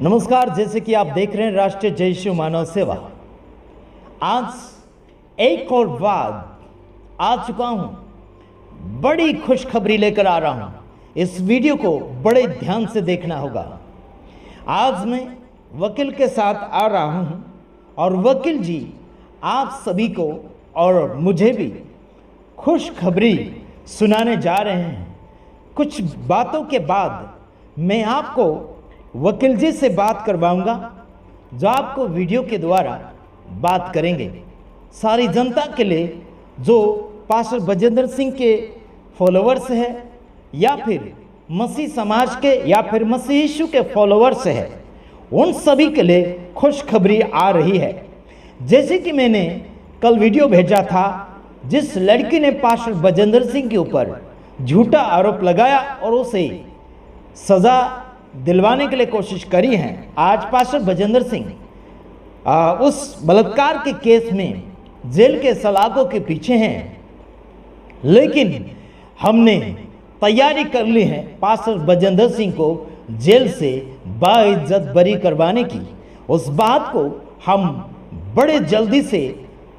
नमस्कार, जैसे कि आप देख रहे हैं राष्ट्रीय जय यीशु मानव सेवा। आज एक और बार आ चुका हूं, बड़ी खुशखबरी लेकर आ रहा हूं। इस वीडियो को बड़े ध्यान से देखना होगा। आज मैं वकील के साथ आ रहा हूं और वकील जी आप सभी को और मुझे भी खुशखबरी सुनाने जा रहे हैं। कुछ बातों के बाद मैं आपको वकील जी से बात करवाऊंगा, जो आपको वीडियो के द्वारा बात करेंगे। सारी जनता के लिए जो पास्टर बजेंद्र सिंह के फॉलोअर्स है या फिर मसीह समाज के या फिर मसीह यीशु के फॉलोअर्स है, उन सभी के लिए खुशखबरी आ रही है। जैसे कि मैंने कल वीडियो भेजा था, जिस लड़की ने पास्टर बजेंद्र सिंह के ऊपर झूठा आरोप लगाया और उसे सज़ा दिलवाने के लिए कोशिश करी है। आज पास्टर बजेंद्र सिंह उस बलात्कार के केस में जेल के सलाखों के पीछे हैं, लेकिन हमने तैयारी कर ली है पास्टर बजेंद्र सिंह को जेल से बाइज्जत बरी करवाने की। उस बात को हम बड़े जल्दी से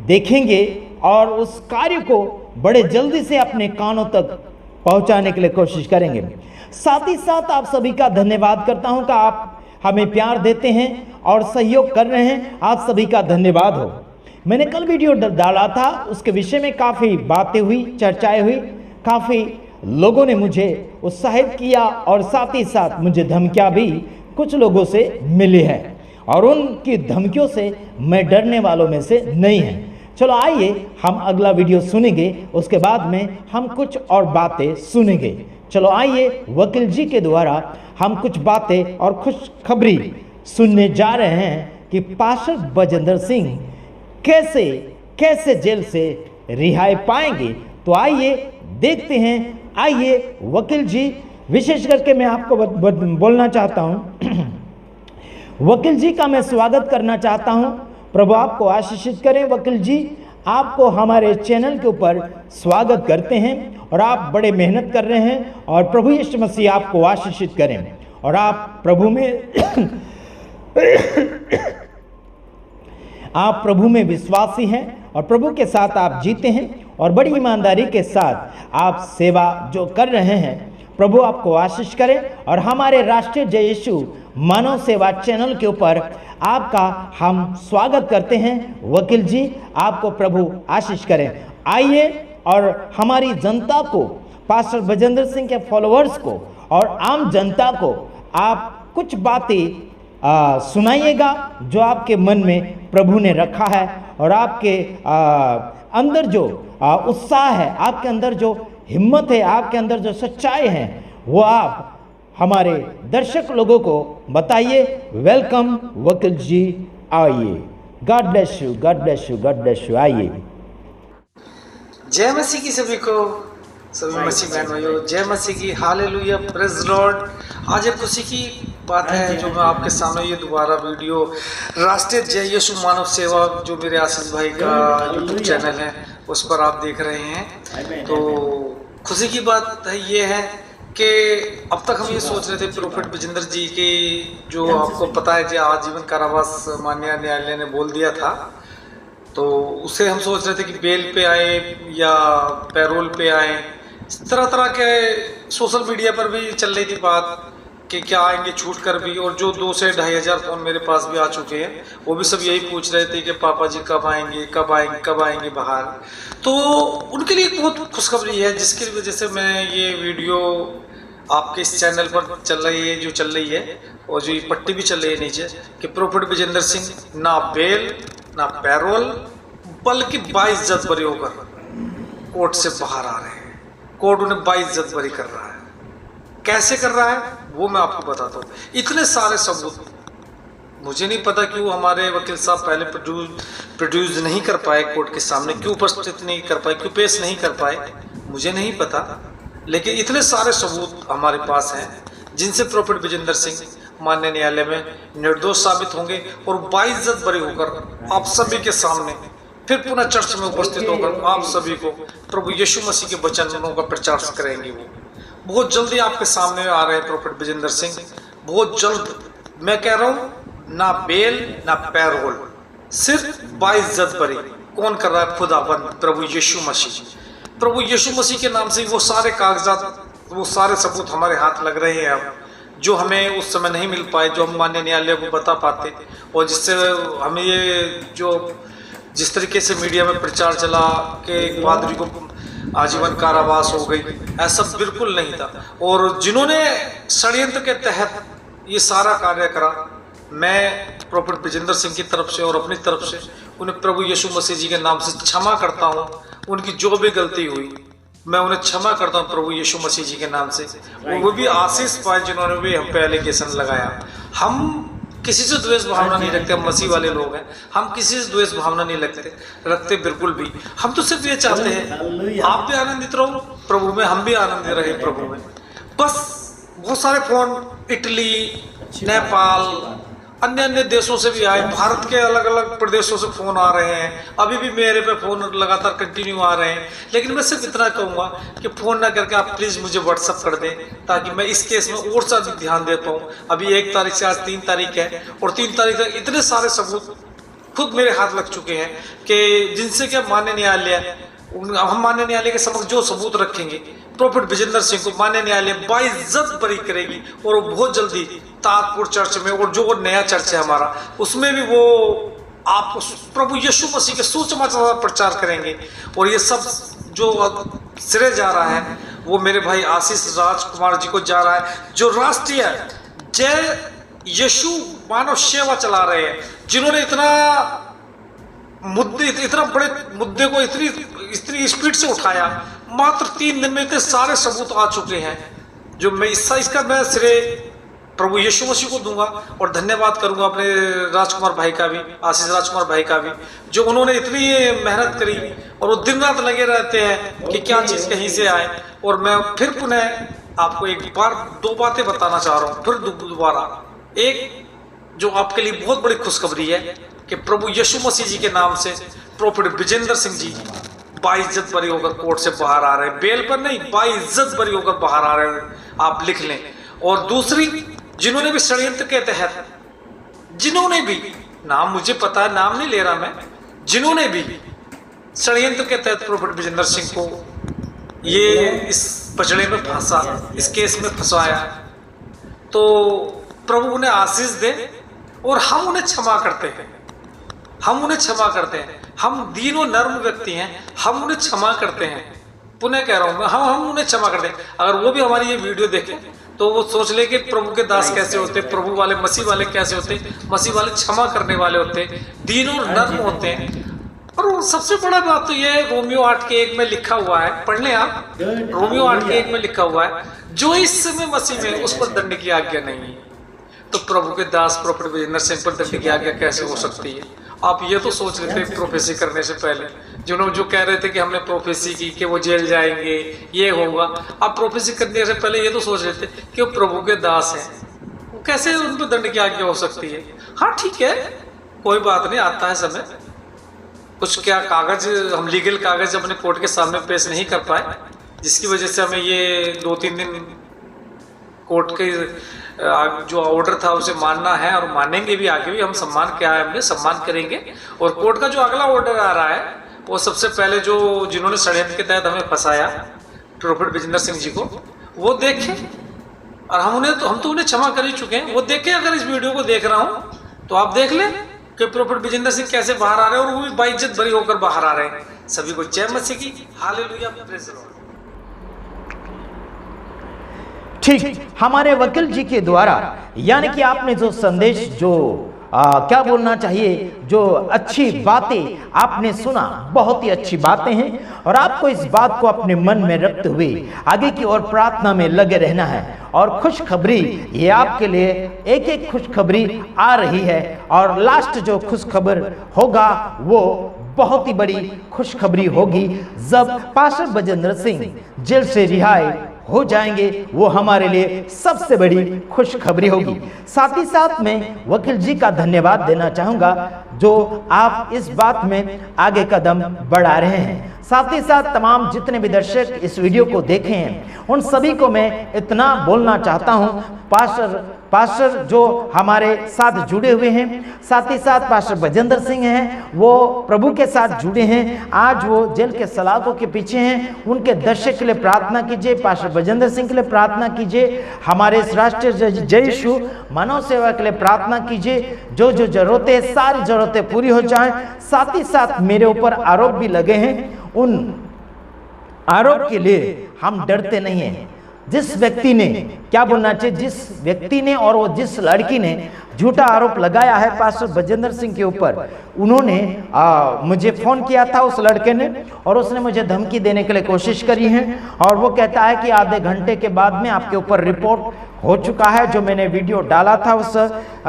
देखेंगे और उस कार्य को बड़े जल्दी से अपने कानों तक पहुंचाने के लिए कोशिश करेंगे। साथ ही साथ आप सभी का धन्यवाद करता हूं कि आप हमें प्यार देते हैं और सहयोग कर रहे हैं। आप सभी का धन्यवाद हो। मैंने कल वीडियो डाला था, उसके विषय में काफ़ी बातें हुई, चर्चाएं हुई, काफ़ी लोगों ने मुझे उत्साहित किया और साथ ही साथ मुझे धमकियां भी कुछ लोगों से मिली है और उनकी धमकियों से मैं डरने वालों में से नहीं है। चलो आइए हम अगला वीडियो सुनेंगे, उसके बाद में हम कुछ और बातें सुनेंगे। चलो आइए वकील जी के द्वारा हम कुछ बातें और खुशखबरी सुनने जा रहे हैं कि पास्टर बजेंद्र सिंह कैसे कैसे जेल से रिहाई पाएंगे। तो आइए देखते हैं। आइए वकील जी, विशेष करके मैं आपको बोलना चाहता हूं वकील जी का मैं स्वागत करना चाहता हूं। प्रभु आपको आशीषित करें। वकील जी आपको हमारे चैनल के ऊपर स्वागत करते हैं और आप बड़े मेहनत कर रहे हैं और प्रभु यीशु मसीह आपको आशीषित करें और आप प्रभु में आप प्रभु में विश्वासी हैं और प्रभु के साथ आप जीते हैं और बड़ी ईमानदारी के साथ आप सेवा जो कर रहे हैं। प्रभु आपको आशीष करें और हमारे राष्ट्रीय जय यीशु मानव सेवा चैनल के ऊपर आपका हम स्वागत करते हैं। वकील जी आपको प्रभु आशीष करें। आइए और हमारी जनता को, पास्टर बजेंद्र सिंह के फॉलोअर्स को और आम जनता को आप कुछ बातें सुनाइएगा जो आपके मन में प्रभु ने रखा है और आपके अंदर जो उत्साह है, आपके अंदर जो हिम्मत है, आपके अंदर जो सच्चाई है, वो आप हमारे दर्शक लोगों को बताइए। वेलकम वकील जी, आइए। God bless you, God bless you, God bless you. आइए। जय मसीह की सभी को, सभी मसीह बहन भाइयों, जय मसीह की, हालेलुया, प्रेज लॉर्ड। आज एक खुशी की बात है जो मैं आपके सामने ये दोबारा वीडियो राष्ट्रीय जय यीशु मानव सेवा, जो मेरे आशीष भाई का यूट्यूब चैनल है, उस पर आप देख रहे हैं। तो खुशी की बात है ये है कि अब तक हम ये सोच रहे थे प्रोफेट बजेंद्र जी की, जो आपको पता है कि आजीवन कारावास माननीय न्यायालय ने बोल दिया था, तो उसे हम सोच रहे थे कि बेल पे आए या पैरोल पे आए। तरह तरह के सोशल मीडिया पर भी चल रही थी बात कि क्या आएंगे छूट कर भी, और जो 2 से 2,500 फ़ोन मेरे पास भी आ चुके हैं, वो भी सब यही पूछ रहे थे कि पापा जी कब आएंगे, कब आएंगे, कब आएंगे बाहर। तो उनके लिए बहुत खुशखबरी है, जिसकी वजह से मैं ये वीडियो आपके इस चैनल पर चल रही है, जो चल रही है, और जो ये पट्टी भी चल रही है नीचे कि प्रोफेट बजेंद्र सिंह ना बेल ना पैरोल बल्कि बाइज्जत बरी होकर कोर्ट से बाहर आ रहे हैं। कोर्ट उन्हें बाइज्जत बरी कर रहा है। कैसे कर रहा है वो मैं आपको बताता हूँ। इतने सारे सबूत, मुझे नहीं पता क्यों हमारे वकील साहब पहले प्रोड्यूस नहीं कर पाए कोर्ट के सामने, क्यों उपस्थित नहीं कर पाए, क्यों पेश नहीं कर पाए, मुझे नहीं पता। लेकिन इतने सारे सबूत हमारे पास हैं जिनसे प्रोफेट बजेंद्र सिंह माननीय न्यायालय में निर्दोष साबित होंगे और बाइज्जत बरी होकर आप सभी के सामने फिर पुनः चर्च में उपस्थित होकर आप सभी को प्रभु यीशु मसीह के वचनों का प्रचार करेंगे। वो बहुत जल्दी आपके सामने आ रहे हैं प्रोफेट बजेंद्र सिंह, बहुत जल्द मैं कह रहा हूं ना बेल ना पैरोल, सिर्फ बाइज्जत बरी। कौन कर रहा है? खुदाबंद प्रभु यीशु मसीह। प्रभु यीशु मसीह के नाम से वो सारे कागजात, वो सारे सबूत हमारे हाथ लग रहे हैं अब, जो हमें उस समय नहीं मिल पाए, जो हम माननीय न्यायालय को बता पाते, और जिससे हमें ये जो जिस तरीके से मीडिया में प्रचार चला कि पादरी को आजीवन कारावास हो गई, ऐसा बिल्कुल नहीं था। और जिन्होंने षड्यंत्र के तहत ये सारा कार्य करा, मैं प्रॉफेट ब्रिजेंद्र सिंह की तरफ से और अपनी तरफ से उन्हें प्रभु यीशु मसीह जी के नाम से क्षमा करता हूँ। उनकी जो भी गलती हुई मैं उन्हें क्षमा करता हूँ प्रभु यीशु मसीह जी के नाम से। वो भी आशीष पाए जिन्होंने भी हम पे एलिगेशन लगाया। हम किसी से द्वेष भावना नहीं रखते, हम मसीह वाले लोग हैं, हम किसी से द्वेष भावना नहीं रखते बिल्कुल भी। हम तो सिर्फ ये चाहते हैं आप भी आनंदित रहो प्रभु में, हम भी आनंदित रहे प्रभु में। बस बहुत सारे फोन इटली, नेपाल, अन्य अन्य देशों से भी आए, भारत के अलग अलग प्रदेशों से फोन आ रहे हैं। अभी भी मेरे पे फोन लगातार कंटिन्यू आ रहे हैं। लेकिन मैं सिर्फ इतना कहूँगा कि फ़ोन ना करके आप प्लीज़ मुझे व्हाट्सअप कर दें, ताकि मैं इस केस में और ज़्यादा ध्यान दे पाऊँ। अभी 1 तारीख से आज 3 तारीख है, और 3 तारीख तक इतने सारे सबूत खुद मेरे हाथ लग चुके हैं कि जिनसे क्या माननीय न्यायालय, हम माननीय न्यायालय के समक्ष जो सबूत रखेंगे, प्रॉफेट ब्रिजेंद्र सिंह को माननीय न्यायालय बाइज्जत बरी करेगी। और वो बहुत जल्दी ताजपुर चर्च में, और जो नया चर्च है हमारा, उसमें भी वो आप प्रभु यीशु मसीह के सुसमाचार का प्रचार करेंगे। और ये सब जो श्रेय जा रहा है वो मेरे भाई आशीष राजकुमार जी को जा रहा है, जो राष्ट्रीय जय यीशु मानव सेवा चला रहे हैं, जिन्होंने इतना बड़े मुद्दे को इतनी स्पीड से उठाया। मात्र 3 दिन में इतने सारे सबूत आ चुके हैं, जो मैं इसका मैं श्रेय प्रभु यीशु मसीह को दूंगा। और धन्यवाद करूंगा अपने राजकुमार भाई का भी, आशीष राजकुमार भाई का भी, जो उन्होंने इतनी मेहनत करी और वो दिन रात लगे रहते हैं कि क्या चीज़ कहीं से आए। और मैं फिर पुनः आपको 2 बातें बताना चाह रहा हूँ, फिर दोबारा। एक जो आपके लिए बहुत बड़ी खुशखबरी है कि प्रभु यीशु मसीह जी के नाम से प्रॉफेट ब्रिजेंद्र सिंह जी बाइज्जत बरी होकर कोर्ट से बाहर आ रहे हैं। बेल पर नहीं, बाइज्जत बरी होकर बाहर आ रहे हैं, आप लिख लें। और दूसरी, जिन्होंने भी षड्यंत्र के तहत, जिन्होंने भी, नाम मुझे पता है, नाम नहीं ले रहा मैं, जिन्होंने भी षड्यंत्र के तहत प्रॉफेट ब्रिजेंद्र सिंह को ये इस पचड़े में फंसा, इस केस में फंसाया, तो प्रभु उन्हें आशीष दे। और हम उन्हें क्षमा करते हैं, हम उन्हें क्षमा करते हैं। हम दीन और नर्म व्यक्ति हैं, हम उन्हें क्षमा करते हैं। पुनः कह रहा हूँ मैं, हम उन्हें क्षमा करते हैं। अगर वो भी हमारी ये वीडियो देखें तो वो सोच ले कि प्रभु के दास कैसे होते, प्रभु वाले, मसीह वाले कैसे होते। मसीह वाले क्षमा करने वाले होते, दीन और नर्म होते हैं। और सबसे बड़ा बात तो ये है, रोमियो 8:1 में लिखा हुआ है, पढ़ लें आप, रोमियो 8:1 में लिखा हुआ है, जो इस समय मसीह में, उस पर दंड की आज्ञा नहीं है। तो प्रभु के दास प्रॉफेट ब्रिजेंद्र सिंह पर दंड की आज्ञा कैसे हो सकती है? आप ये तो सोच रहे थे प्रोफेसी करने से पहले, जो कह रहे थे कि हमने प्रोफेसी की कि वो जेल जाएंगे, ये होगा। आप प्रोफेसी करने से पहले ये तो सोच रहे थे कि वो प्रभु के दास हैं, वो कैसे उन पर दंड की आज्ञा हो सकती है? हाँ ठीक है, कोई बात नहीं, आता है समय। कुछ क्या कागज, हम लीगल कागज अपने कोर्ट के सामने पेश नहीं कर पाए, जिसकी वजह से हमें ये 2-3 दिन कोर्ट के जो ऑर्डर था उसे मानना है, और मानेंगे भी, आगे भी हम सम्मान क्या है, हमने सम्मान करेंगे। और कोर्ट का जो अगला ऑर्डर आ रहा है वो सबसे पहले जिन्होंने षड्यंत्र के तहत हमें फंसाया, प्रॉफेट ब्रिजेंद्र सिंह जी को, वो देखें। और हम तो उन्हें क्षमा कर ही चुके हैं, वो देखें। अगर इस वीडियो को देख रहा हूँ तो आप देख लें कि प्रॉफेट ब्रिजेंद्र सिंह कैसे बाहर आ रहे हैं, और वो भी बाइज्जत बरी होकर बाहर आ रहे हैं। सभी को जय मसीह की, हालेलुया, प्रेज़ द लॉर्ड। ठीक, हमारे वकील जी के द्वारा, यानी कि आपने जो संदेश, जो क्या बोलना चाहिए, जो अच्छी बातें आपने सुना, बहुत ही अच्छी बातें हैं। और आपको इस बात को अपने मन में रखते हुए आगे की ओर प्रार्थना में लगे रहना है। और खुशखबरी, ये आपके लिए एक खुशखबरी आ रही है, और लास्ट जो खुशखबर होगा वो बहुत ही बड़ी खुशखबरी होगी। जब पास्टर ब्रिजेंद्र सिंह जेल से रिहाई हो जाएंगे, वो हमारे लिए सबसे बड़ी खुशखबरी होगी। साथ ही साथ मैं वकील जी का धन्यवाद देना चाहूँगा, जो आप इस बात में आगे कदम बढ़ा रहे हैं। साथ ही साथ तमाम जितने भी दर्शक इस वीडियो को देखे हैं, उन सभी को मैं इतना बोलना चाहता हूँ, पास्टर पास्टर जो हमारे साथ जुड़े हुए हैं, साथ ही साथ पास्टर बजेंद्र सिंह हैं, वो प्रभु के साथ जुड़े हैं। आज वो जेल के सलाखों के पीछे हैं। उनके दर्शक के लिए प्रार्थना कीजिए, पास्टर बजेंद्र सिंह के लिए प्रार्थना कीजिए, हमारे इस राष्ट्रीय जय यीशु मानव सेवा के लिए प्रार्थना कीजिए। जो जो जरूरतें, सारी जरूरतें पूरी हो जाएं। साथ ही साथ मेरे ऊपर आरोप भी लगे हैं, उन आरोप के लिए हम डरते नहीं हैं। जिस व्यक्ति ने, क्या बोलना चाहिए, जिस व्यक्ति ने और वो जिस लड़की ने झूठा आरोप लगाया है पास्टर बजेंद्र सिंह के ऊपर, उन्होंने मुझे फ़ोन किया था उस लड़के ने, और उसने मुझे धमकी देने के लिए कोशिश करी है। और वो कहता है कि आधे घंटे के बाद में आपके ऊपर रिपोर्ट हो चुका है। जो मैंने वीडियो डाला था उस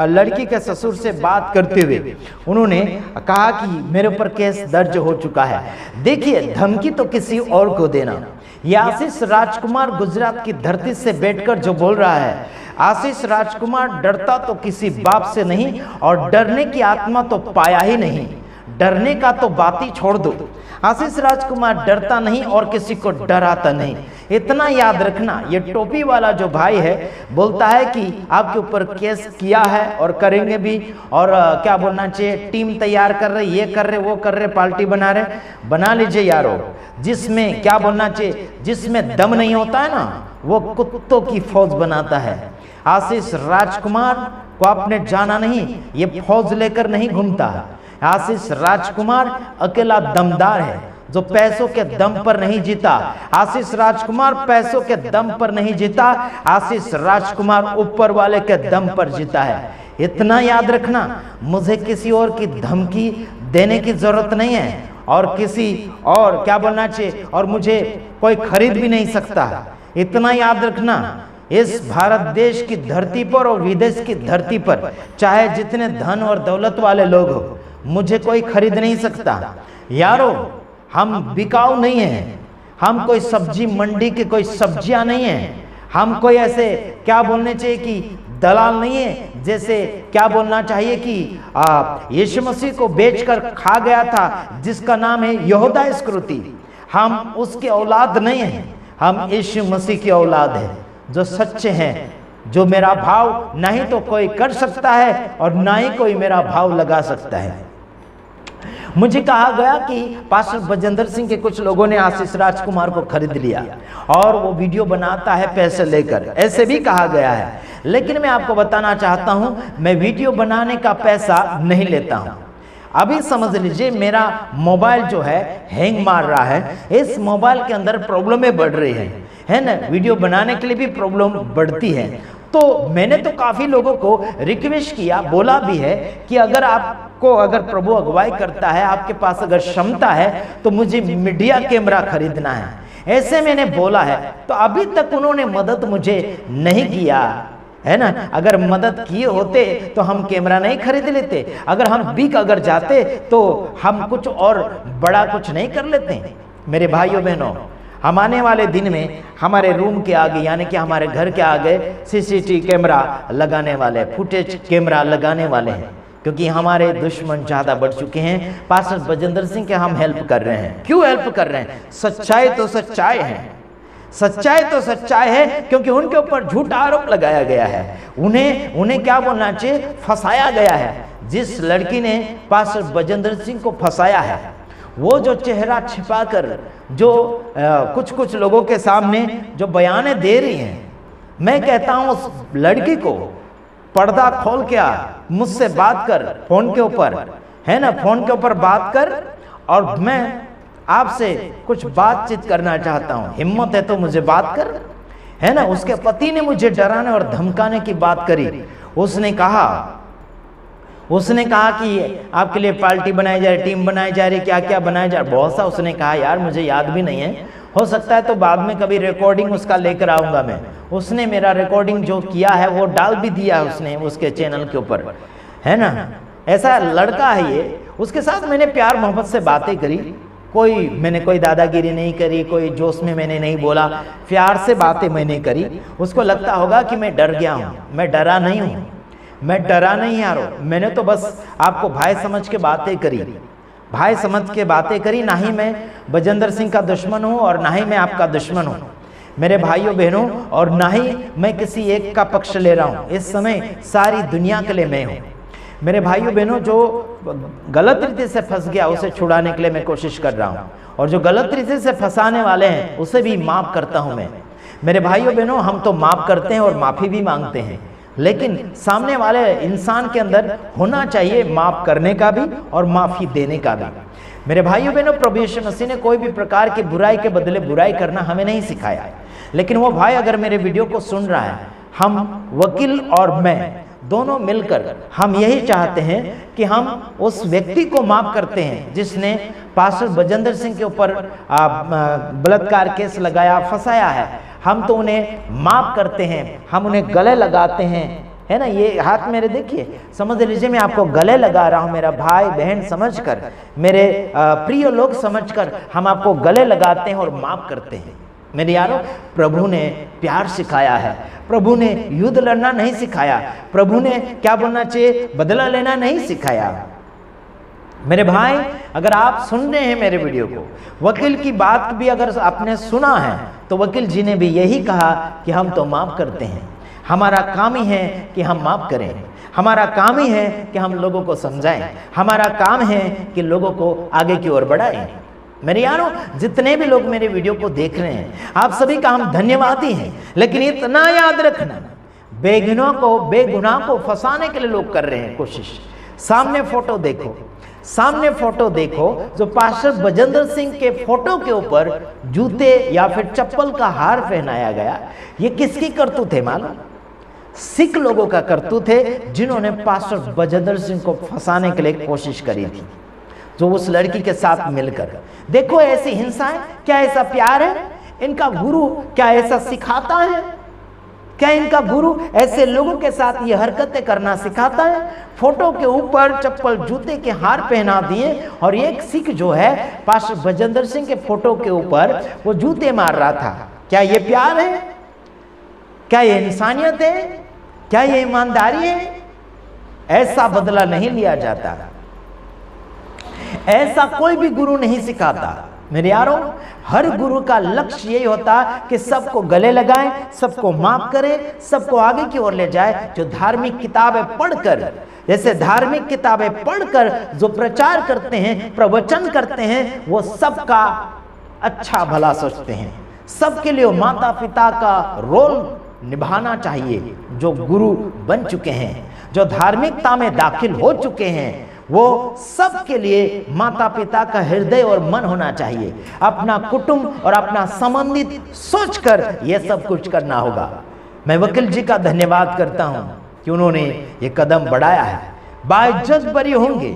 लड़की के ससुर से बात करते हुए, उन्होंने कहा कि मेरे ऊपर केस दर्ज हो चुका है। देखिए, धमकी तो किसी और को देना, ये आशीष राजकुमार गुजरात की धरती से बैठकर जो बोल रहा है, आशीष राजकुमार डरता तो किसी बाप से नहीं, और डरने की आत्मा तो पाया ही नहीं। डरने का तो बात ही छोड़ दो। आशीष राजकुमार डरता नहीं और किसी को डराता नहीं। इतना याद रखना। ये टोपी वाला जो भाई है बोलता है कि आपके ऊपर केस किया है और करेंगे भी, और क्या बोलना चाहिए, टीम तैयार कर रहे, ये कर रहे, वो कर रहे, पार्टी बना रहे। बना लीजिए यारो, जिसमें क्या बोलना चाहिए, जिसमें दम नहीं होता है ना, वो कुत्तों की फौज बनाता है। आशीष राजकुमार को आपने जाना नहीं, ये फौज लेकर नहीं घूमता। आशीष राजकुमार अकेला दमदार है, जो पैसों के दम पर नहीं जीता। आशीष राजकुमार पैसों के दम पर नहीं जीता, आशीष राजकुमार ऊपर वाले के दम पर जीता है। इतना याद रखना। मुझे किसी और की धमकी देने की जरूरत नहीं है, और किसी और, क्या बोलना चाहिए, और मुझे कोई खरीद भी नहीं सकता। इतना याद रखना। इस भारत देश की धरती पर और विदेश की धरती पर चाहे जितने धन और दौलत वाले लोग हो, मुझे कोई खरीद नहीं सकता। यारो, हम बिकाऊ नहीं हैं, हम कोई सब्जी मंडी के कोई सब्जियां नहीं हैं, हम कोई ऐसे, क्या बोलने चाहिए, कि दलाल नहीं है, जैसे क्या बोलना चाहिए कि यीशु मसीह को बेचकर खा गया था जिसका नाम है यहूदा इस्करियोती। हम उसके औलाद नहीं हैं, हम यीशु मसीह की औलाद है, जो सच्चे हैं, जो मेरा भाव नहीं तो कोई कर सकता है और ना ही कोई मेरा भाव लगा सकता है। मुझे कहा गया कि पास्टर बजेंद्र सिंह के कुछ लोगों ने आशीष राजकुमार को खरीद लिया और वो वीडियो बनाता है पैसे लेकर, ऐसे भी कहा गया है। लेकिन मैं आपको बताना चाहता हूं, मैं वीडियो बनाने का पैसा नहीं लेता हूं। अभी समझ लीजिए, मेरा मोबाइल जो है हैंग मार रहा है, इस मोबाइल के अंदर प्रॉब्लमें बढ़ रही है ना, वीडियो बनाने के लिए भी प्रॉब्लम बढ़ती है। तो मैंने तो काफी लोगों को रिक्वेस्ट किया, बोला भी है कि अगर आपको, अगर प्रभु अगुवाई करता है, आपके पास अगर क्षमता है, तो मुझे मीडिया कैमरा खरीदना है, ऐसे मैंने बोला है। तो अभी तक उन्होंने मदद मुझे नहीं किया है ना। अगर मदद किए होते तो हम कैमरा नहीं खरीद लेते, अगर हम बिक अगर जाते तो हम कुछ और बड़ा कुछ नहीं कर लेते। मेरे भाइयों बहनों, हम आने वाले दिन में हमारे रूम के आगे, यानी कि हमारे घर के आगे सीसीटीवी कैमरा लगाने वाले, फुटेज कैमरा लगाने वाले हैं, क्योंकि हमारे दुश्मन ज़्यादा बढ़ चुके हैं। पास्टर बजेंद्र सिंह के हम हेल्प कर रहे हैं। क्यों हेल्प कर रहे हैं? सच्चाई तो सच्चाई है, सच्चाई तो सच्चाई है, क्योंकि उनके ऊपर झूठा आरोप लगाया गया है, उन्हें क्या बोलना चाहिए, फंसाया गया है। जिस लड़की ने पास्टर बजेंद्र सिंह को फंसाया है, वो जो चेहरा छिपाकर जो कुछ लोगों के सामने जो बयाने दे रही हैं, मैं कहता हूं उस लड़की को पर्दा खोल के आ, मुझसे बात कर, फोन के ऊपर, है ना, फोन के ऊपर बात कर, और मैं आपसे कुछ बातचीत करना चाहता हूं। हिम्मत है तो मुझे बात कर, है ना। उसके पति ने मुझे डराने और धमकाने की बात करी। उसने कहा कि आपके लिए पार्टी बनाई जा रही, टीम बनाई जा रही, क्या क्या बनाया जा रहा, बहुत सा उसने कहा। यार मुझे याद भी नहीं है, हो सकता है तो बाद में कभी रिकॉर्डिंग उसका लेकर आऊंगा मैं। उसने मेरा रिकॉर्डिंग जो किया है वो डाल भी दिया उसने उसके चैनल के ऊपर, है ना। ऐसा लड़का है ये, उसके साथ मैंने प्यार मोहब्बत से बातें करी, मैंने कोई दादागिरी नहीं करी, कोई जोश में मैंने नहीं बोला, प्यार से बातें मैंने करी। उसको लगता होगा कि मैं डर गया हूँ, मैं डरा नहीं हूँ, मैं डरा नहीं यारो। मैंने तो बस आपको भाई समझ के बातें करी, भाई समझ के बातें करी। ना ही मैं बजेंद्र सिंह का दुश्मन हूँ और ना ही मैं आपका दुश्मन हूँ। मेरे भाइयों बहनों, और ना ही मैं किसी एक का पक्ष ले रहा हूँ, इस समय सारी दुनिया के लिए मैं हूँ। मेरे भाइयों बहनों, जो गलत रीति से फंस गया उसे छुड़ाने के लिए मैं कोशिश कर रहा हूँ, और जो गलत रीति से फंसाने वाले हैं उसे भी माफ़ करता हूँ मैं। मेरे भाइयों बहनों, हम तो माफ़ करते हैं और माफ़ी भी मांगते हैं, लेकिन सामने वाले इंसान के अंदर होना चाहिए माफ़ करने का भी और माफ़ी देने का भी। मेरे भाइयों बहनों, प्रभु यीशु मसीह ने कोई भी प्रकार की बुराई के बदले बुराई करना हमें नहीं सिखाया, लेकिन वो भाई अगर मेरे वीडियो को सुन रहा है, हम वकील और मैं दोनों मिलकर हम यही चाहते हैं कि हम उस व्यक्ति को माफ़ करते हैं जिसने पास्टर बजेंद्र सिंह के ऊपर बलात्कार केस लगाया, फंसाया है। हम तो उन्हें माफ़ करते हैं, हम उन्हें गले लगाते हैं, है ना। ये हाथ मेरे देखिए, समझ लीजिए मैं आपको गले लगा रहा हूँ, मेरा भाई बहन समझकर, मेरे प्रिय लोग समझकर हम आपको गले लगाते हैं और माफ़ करते हैं। मेरे यारों, प्रभु ने प्यार सिखाया है, प्रभु ने युद्ध लड़ना नहीं सिखाया, प्रभु ने क्या बोलना चाहिए, बदला लेना नहीं सिखाया। मेरे भाई, अगर आप सुन रहे हैं मेरे वीडियो को, वकील की बात भी अगर आपने सुना है, तो वकील जी ने भी यही कहा कि हम तो माफ़ करते हैं, हमारा काम ही है कि हम माफ़ करें, हमारा काम ही है कि हम लोगों को समझाएं, हमारा काम है कि लोगों को आगे की ओर बढ़ाएं। मेरे यारों, जितने भी लोग मेरे वीडियो को देख रहे हैं, आप सभी का हम धन्यवादी हैं, लेकिन इतना याद रखना, बेगुनाह को फंसाने के लिए लोग कर रहे हैं कोशिश। सामने फोटो देखो, सामने फोटो देखो, जो पास्टर बजेंद्र सिंह के फोटो के ऊपर जूते या फिर चप्पल का हार पहनाया गया, ये किसकी करतूत है मालूम? सिख लोगों का करतूत है, जिन्होंने पास्टर बजेंद्र सिंह को फंसाने के लिए कोशिश करी थी, जो उस लड़की के साथ मिलकर। देखो ऐसी हिंसाएं, क्या ऐसा प्यार है? इनका गुरु क्या ऐसा सिखाता है? क्या इनका गुरु ऐसे लोगों के साथ ये हरकतें करना सिखाता है? फोटो के ऊपर चप्पल जूते के हार पहना दिए, और एक सिख जो है पास्टर बजेंद्र सिंह के फोटो के ऊपर वो जूते मार रहा था। क्या ये प्यार है? क्या ये इंसानियत है? क्या ये ईमानदारी है? ऐसा बदला नहीं लिया जाता, ऐसा कोई भी गुरु नहीं सिखाता। मेरे यारों, हर गुरु का लक्ष्य यही होता कि सबको गले लगाएं, सबको माफ करें, सबको आगे की ओर ले जाए। जो धार्मिक किताबें पढ़कर, जैसे धार्मिक किताबें पढ़कर जो प्रचार करते हैं, प्रवचन करते हैं, वो सबका अच्छा भला सोचते हैं, सबके लिए माता पिता का रोल निभाना चाहिए। जो गुरु बन चुके हैं, जो धार्मिकता में दाखिल हो चुके हैं, वो सबके लिए माता पिता का हृदय और मन होना चाहिए। अपना कुटुंब और अपना संबंधित सोचकर यह सब कुछ करना होगा। मैं वकील जी का धन्यवाद करता हूं कि उन्होंने ये कदम बढ़ाया है। बाइज्जत बरी होंगे,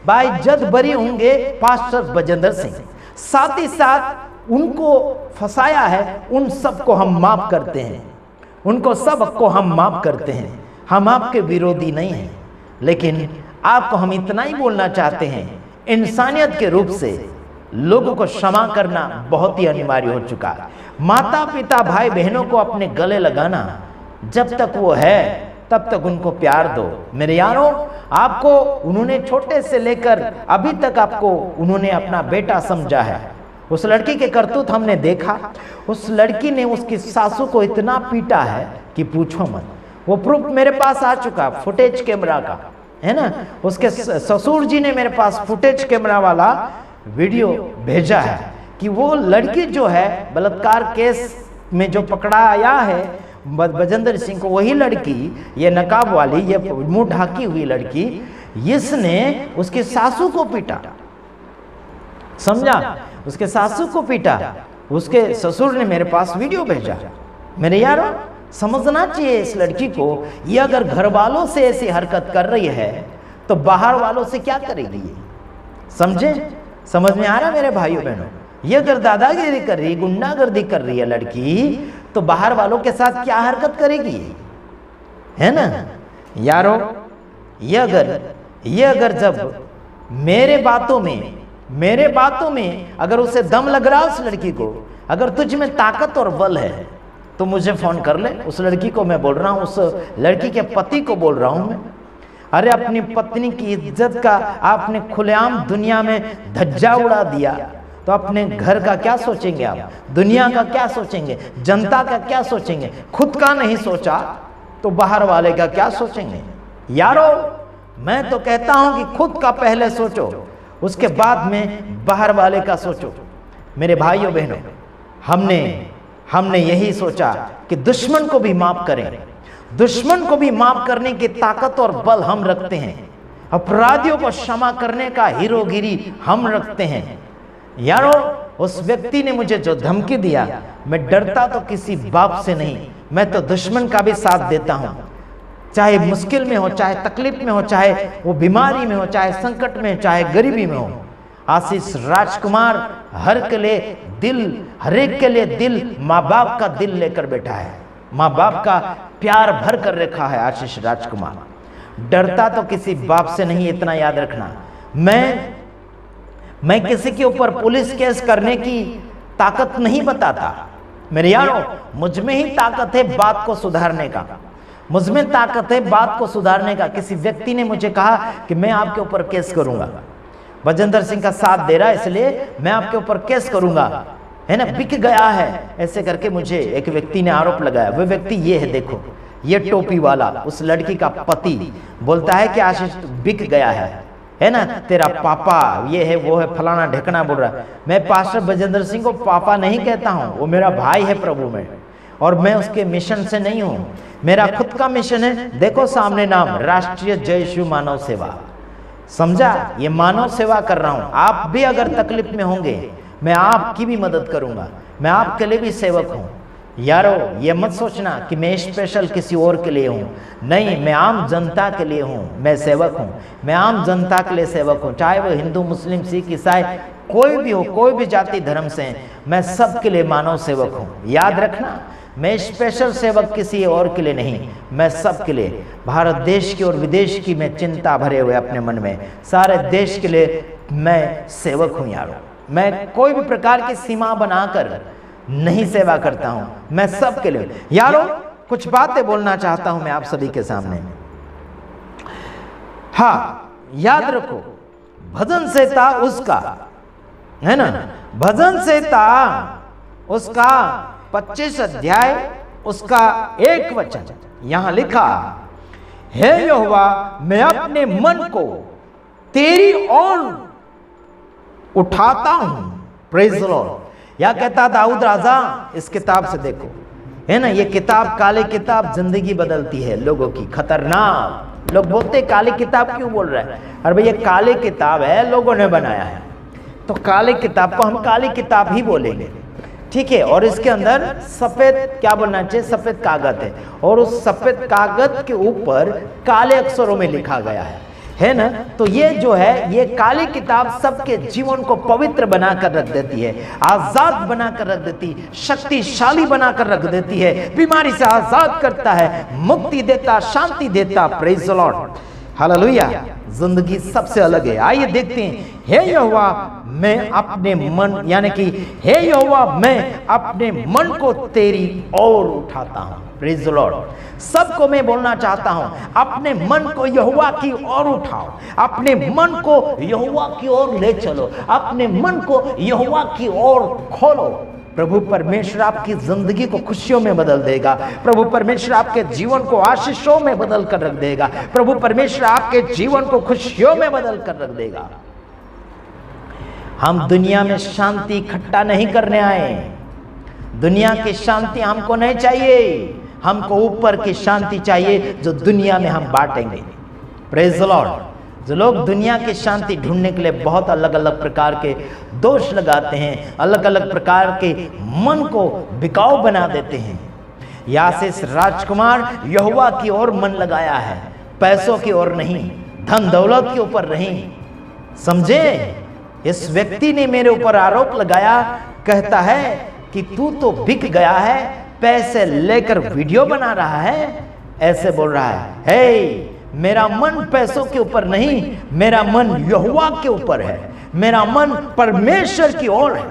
बाइज्जत बरी होंगे पास्टर बजेंद्र सिंह। साथ ही साथ उनको फंसाया है, उन सबको हम माफ करते हैं, उनको सबको हम माफ करते हैं। हम आपके विरोधी नहीं हैं, लेकिन आपको हम इतना ही बोलना चाहते हैं, इंसानियत के रूप से लोगों को क्षमा करना बहुत ही अनिवार्य हो चुका है। माता पिता भाई बहनों को अपने गले लगाना, जब तक वो है तब तक उनको प्यार दो। मेरे यारों, आपको उन्होंने छोटे से लेकर अभी तक आपको उन्होंने अपना बेटा समझा है। उस लड़की के करतूत हमने देखा, उस लड़की ने उसकी सासू को इतना पीटा है कि पूछो मत। वो प्रूफ मेरे पास आ चुका, फुटेज कैमरा का, है ना। उसके ससुर जी ने मेरे पास फुटेज कैमरा वाला वीडियो भेजा है कि वो लड़की जो है बलात्कार केस में जो पकड़ा आया है बजेंद्र सिंह को, वही लड़की, ये नकाब वाली, ये मुंह ढाकी हुई लड़की, इसने उसके सासू को पीटा। समझा? उसके सासू को पीटा। उसके ससुर ने मेरे पास वीडियो भेजा। मेरे यारों, समझना चाहिए इस लड़की को, ये अगर घर वालों से ऐसी हरकत कर रही है तो बाहर वालों से क्या करेगी ये? समझे? समझ में आ रहा मेरे भाइयों बहनों? ये अगर दादागिरी कर रही, गुंडागर्दी कर रही है लड़की, तो बाहर वालों के साथ क्या हरकत करेगी, है ना यारों? ये अगर जब मेरे बातों में अगर उसे दम लग रहा है उस लड़की को, अगर तुझ में ताकत और बल है तो मुझे फोन कर ले। उस लड़की को मैं बोल रहा हूँ, उस लड़की के पति को बोल रहा हूँ मैं, अरे अपनी पत्नी की इज्जत का आपने खुलेआम दुनिया में धज्जा उड़ा दिया, तो अपने घर का क्या सोचेंगे आप, दुनिया का क्या सोचेंगे, जनता का क्या सोचेंगे। खुद का नहीं सोचा तो बाहर वाले का क्या सोचेंगे। यारो मैं तो कहता हूं कि खुद का पहले सोचो, उसके बाद में बाहर वाले का सोचो। मेरे भाइयों बहनों, हमने यही सोचा कि दुश्मन को भी माफ करें। दुश्मन को भी माफ करने की ताकत और बल हम रखते हैं। अपराधियों को क्षमा करने का हीरोगिरी हम रखते हैं। यारो उस व्यक्ति ने मुझे जो धमकी दिया, मैं डरता तो किसी बाप से नहीं, मैं तो दुश्मन का भी साथ देता हूं। चाहे मुश्किल में हो, चाहे तकलीफ में हो, चाहे वो बीमारी में हो, चाहे संकट में, चाहे गरीबी में हो। आशीष राजकुमार हर एक के लिए दिल माँ बाप का दिल लेकर बैठा है। माँ बाप का प्यार भर कर रखा है आशीष राजकुमार। डरता तो किसी बाप से नहीं, इतना याद रखना। मैं किसी के ऊपर पुलिस केस करने की ताकत नहीं बताता। मेरे यारों, मुझ में ही ताकत है बात को सुधारने का, मुझ में ताकत है बात को सुधारने का। किसी व्यक्ति ने मुझे कहा कि मैं आपके ऊपर केस करूंगा, बजेंद्र सिंह का साथ दे रहा है इसलिए मैं आपके ऊपर केस करूंगा, है ना, बिक गया है, ऐसे करके मुझे एक व्यक्ति ने आरोप लगाया। वो व्यक्ति ये है, देखो ये टोपी वाला, उस लड़की का पति बोलता है कि आशीष बिक गया है ना, तेरा पापा ये है वो है, फलाना ढेकना बोल रहा है। मैं पास्टर बजेंद्र सिंह को पापा नहीं कहता हूं, वो मेरा भाई है प्रभु में, और मैं उसके मिशन से नहीं हूं। मेरा खुद का मिशन है, देखो सामने नाम, राष्ट्रीय जय शिव मानव सेवा। समझा, ये मानव सेवा कर रहा हूं। आप भी अगर तकलीफ में होंगे, मैं आपकी भी मदद करूंगा, मैं आपके लिए भी सेवक हूं। यारो ये मत सोचना कि मैं स्पेशल किसी और के लिए हूँ, नहीं, मैं आम जनता के लिए हूँ, मैं सेवक हूँ, मैं आम जनता के लिए सेवक हूँ। चाहे वो हिंदू, मुस्लिम, सिख, ईसाई कोई भी हो, कोई भी जाति धर्म से, मैं सबके लिए मानव सेवक हूँ। याद रखना, मैं स्पेशल सेवक किसी और के लिए नहीं, मैं सबके लिए। भारत देश की और विदेश की मैं चिंता भरे हुए अपने मन में, सारे देश के लिए मैं सेवक हूँ। यारो मैं कोई भी प्रकार की सीमा बनाकर नहीं सेवा करता हूं, मैं सबके लिए। यारो कुछ बातें बोलना चाहता हूं मैं आप सभी के सामने। हाँ, याद रखो, भजन संहिता उसका है ना, भजन संहिता उसका 25 अध्याय उसका 1 वचन यहां लिखा, हे यहोवा मैं अपने मन को तेरी ओर उठाता हूं। Praise the Lord. या कहता दाऊद राजा, इस किताब से देखो, है ना, ये किताब, काली किताब जिंदगी बदलती है लोगों की। खतरनाक लोग बोलते काली किताब क्यों बोल रहे हैं, अरे भाई ये काली किताब है, लोगों ने बनाया है, तो काली किताब को हम काली किताब ही बोलेंगे, ठीक है। और इसके अंदर सफेद क्या बोलना चाहिए, सफेद कागज है, और उस सफेद कागज के ऊपर काले अक्षरों में लिखा गया है ना। तो ये जो है, ये काली किताब सबके जीवन को पवित्र बनाकर रख देती है, आजाद बनाकर रख देती, शक्तिशाली बनाकर रख देती है, बीमारी से आजाद करता है, मुक्ति देता, शांति देता। Praise the Lord, hallelujah. जिंदगी सबसे अलग है। आइए देखते हैं, हे यहोवा मैं अपने मन, यानी कि हे यहोवा मैं अपने मन को तेरी ओर उठाता हूं। Praise the Lord. सबको मैं बोलना चाहता हूं, अपने मन को यहोवा की ओर उठाओ, अपने मन को यहोवा की ओर ले चलो, अपने मन को यहोवा की ओर खोलो। प्रभु परमेश्वर आपकी जिंदगी को खुशियों में बदल देगा। प्रभु परमेश्वर आपके जीवन को आशीषों में बदल कर रख देगा। प्रभु परमेश्वर आपके जीवन को खुशियों में बदल कर रख देगा। हम दुनिया में शांति इकट्ठा नहीं करने आए, दुनिया की शांति हमको नहीं चाहिए, हमको ऊपर की शांति चाहिए जो दुनिया में हम बांटेंगे। Praise the Lord. जो लोग दुनिया की शांति ढूंढने के लिए बहुत अलग अलग प्रकार के दोष लगाते हैं, अलग अलग प्रकार के मन को बिकाऊ बना देते हैं। आशीष राजकुमार यहोवा की ओर मन लगाया है, पैसों की ओर नहीं, धन दौलत के ऊपर नहीं। समझे, इस व्यक्ति ने मेरे ऊपर आरोप लगाया, कहता है कि तू तो बिक गया है, पैसे लेकर वीडियो बना रहा है, ऐसे बोल रहा है। हे, मेरा मन पैसों के ऊपर नहीं, मेरा मन यहोवा के ऊपर है, मेरा मन परमेश्वर की ओर है।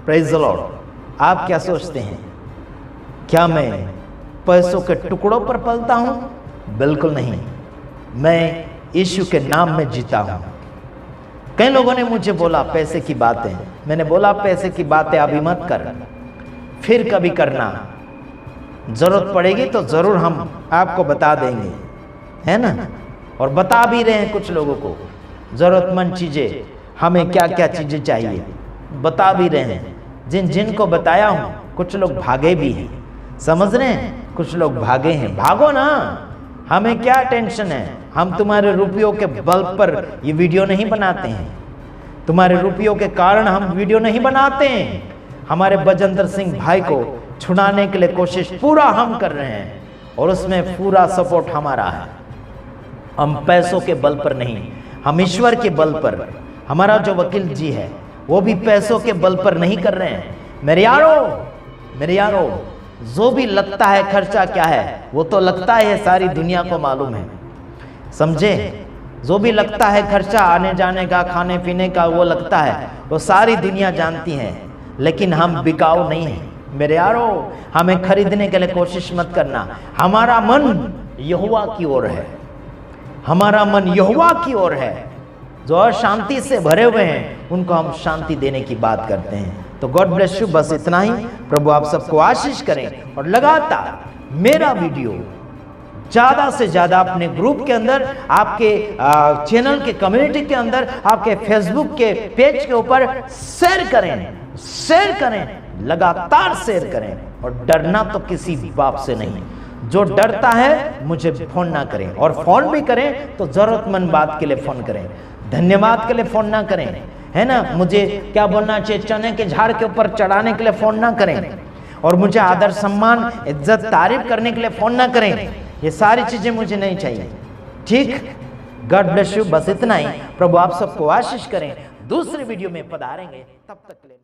Praise the Lord. आप क्या सोचते हैं, क्या मैं पैसों के टुकड़ों पर पलता हूं? बिल्कुल नहीं, मैं यीशु के नाम में जीता हूं। कई लोगों ने मुझे बोला पैसे की बातें, मैंने बोला पैसे की बातें अभी मत कर, फिर कभी करना, जरूरत पड़ेगी तो जरूर हम आपको बता देंगे, है ना। और बता भी रहे हैं कुछ लोगों को जरूरतमंद चीजें, हमें क्या क्या चीजें चाहिए बता भी रहे हैं। जिनको बताया हूं कुछ लोग भागे भी हैं, समझ रहे हैं, कुछ लोग भागे हैं। भागो ना, हमें क्या टेंशन है, हम तुम्हारे रुपयों के बल पर ये वीडियो नहीं बनाते हैं, तुम्हारे रुपयों के कारण हम वीडियो नहीं बनाते हैं। हमारे बजेंद्र सिंह भाई को छुड़ाने के लिए कोशिश पूरा हम कर रहे हैं और उसमें पूरा सपोर्ट हमारा है। हम पैसों के बल पर नहीं, हम ईश्वर के बल पर, हमारा जो वकील जी है वो भी पैसों के बल पर नहीं कर रहे हैं। मेरे यारो, जो भी लगता है खर्चा क्या है वो तो लगता है, सारी दुनिया को मालूम है, समझे। जो भी लगता है खर्चा आने जाने का, खाने पीने का, वो लगता है, वो सारी दुनिया जानती है। लेकिन हम बिकाऊ नहीं हैं मेरे यारो, हमें खरीदने के लिए कोशिश मत करना। हमारा मन यहोवा की ओर है, हमारा मन यहोवा की ओर है। जो अशांति से भरे हुए हैं उनको हम शांति देने की बात करते हैं। तो गॉड ब्लेस यू, बस इतना ही। प्रभु आप सबको आशीष करें और लगातार मेरा वीडियो ज्यादा से ज्यादा अपने ग्रुप के अंदर, आपके चैनल के कम्युनिटी के अंदर, आपके फेसबुक के पेज के ऊपर शेयर करें, लगातार शेयर करें। और डरना तो किसी बाप से नहीं, जो डरता है मुझे फोन ना करें, और फोन भी करें तो जरूरतमंद बात के लिए फोन करें, धन्यवाद के लिए फोन ना करें, है ना। मुझे क्या बोलना चाहिए, चने के झाड़ के ऊपर चढ़ाने के लिए फोन ना करें, और मुझे आदर सम्मान इज्जत तारीफ करने के लिए फोन ना करें। ये सारी चीजें मुझे नहीं चाहिए, ठीक। गॉड ब्लेस यू, बस इतना ही। प्रभु आप सबको आशीष करें। दूसरे वीडियो में पधारेंगे, तब तक के लिए।